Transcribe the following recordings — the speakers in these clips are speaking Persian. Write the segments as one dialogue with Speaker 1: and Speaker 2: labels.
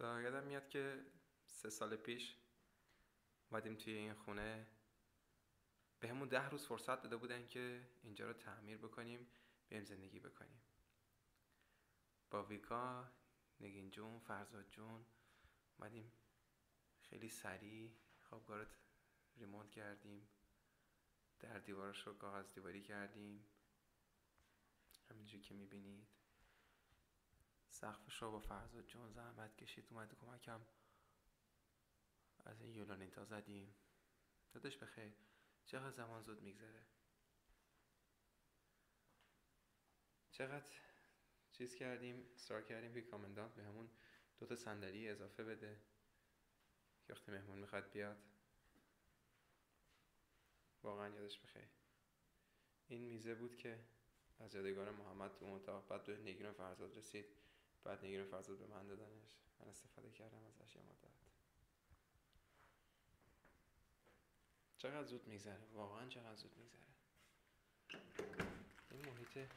Speaker 1: یادم میاد که 3 سال پیش اومدیم توی این خونه. به همون 10 روز فرصت داده بودن که اینجا رو تعمیر بکنیم، بریم زندگی بکنیم. با ویکا، نگین جون، فرزاد جون اومدیم خیلی سریع خوابگاه رو ریمونت کردیم، در دیوارش رو کاغذ دیواری کردیم همینجوری که میبینید. سقفش رو با فرزاد جون زحمت کشید اومد کمکم از این یولانیتا زدیم. داداش بخیر، چقدر زمان زود میگذره، چقدر چیز کردیم، اصرار کردیم که کامندانت به همون 2 صندلی اضافه بده که وقتی مهمون میخواد بیاد. واقعا یادش بخیر. این میزه بود که از یادگار محمد تو اتاق، بعد به نگین و فرزاد رسید، بعد نگین و فرزاد به من دادنش، من استفاده کردم ازش یه مدت. چقدر زود میگذره، واقعا چقدر زود میگذره. این محیط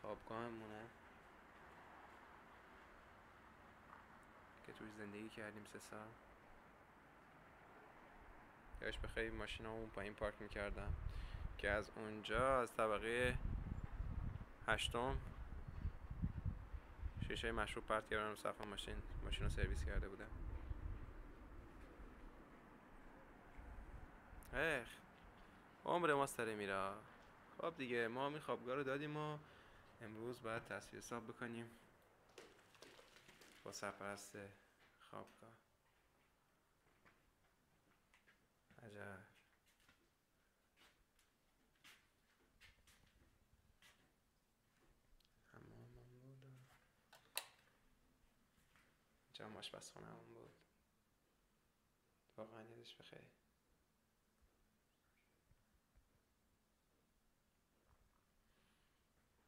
Speaker 1: خوابگاهمونه که توی زندگی کردیم 3 سال. یادش بخیر ماشینامون پایین پارک میکردم که از اونجا از طبقه 8م شیشه مشروب پرت کردم رو سقف ماشین رو سرویس کرده بودم. عمر ما سره میره. خب دیگه ما همین خوابگاه رو دادیم و امروز باید تصفیه حساب بکنیم با سرپرست خوابگاه. عجب. حمامم بود و اینجا آشپزخونه همون بود. واقعا یادش بخیر.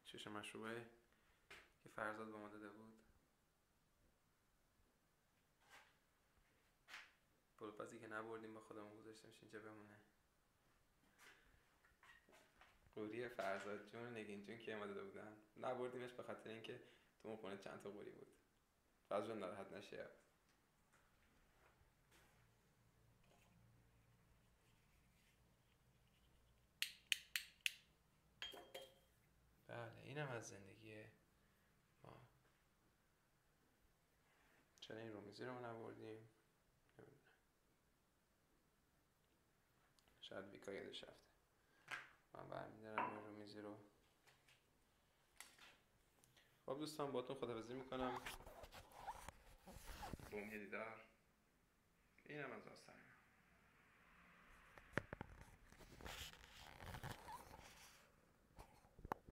Speaker 1: شیشه مشروبه که فرزاد به ما داده بود، پلوپزی که نبردیم با خودمون گذاشتیمش اینجا بمونه. قوری فرزاد جون و نگین جون که ما داده بودن، نبردیمش به خاطر اینکه تو اون خونه چند تا قوری بود. فرزاد جون ناراحت نشه. بله اینم از زندگی ما. چرا این رومیزی رو ما نبردیم؟ نمیدونم، شاید ویکا یادش رفته. من برمیدارم این رومیزی رو. خب دوستان باتون خداحافظی میکنم. به امید دیدار. اینم از آستانه.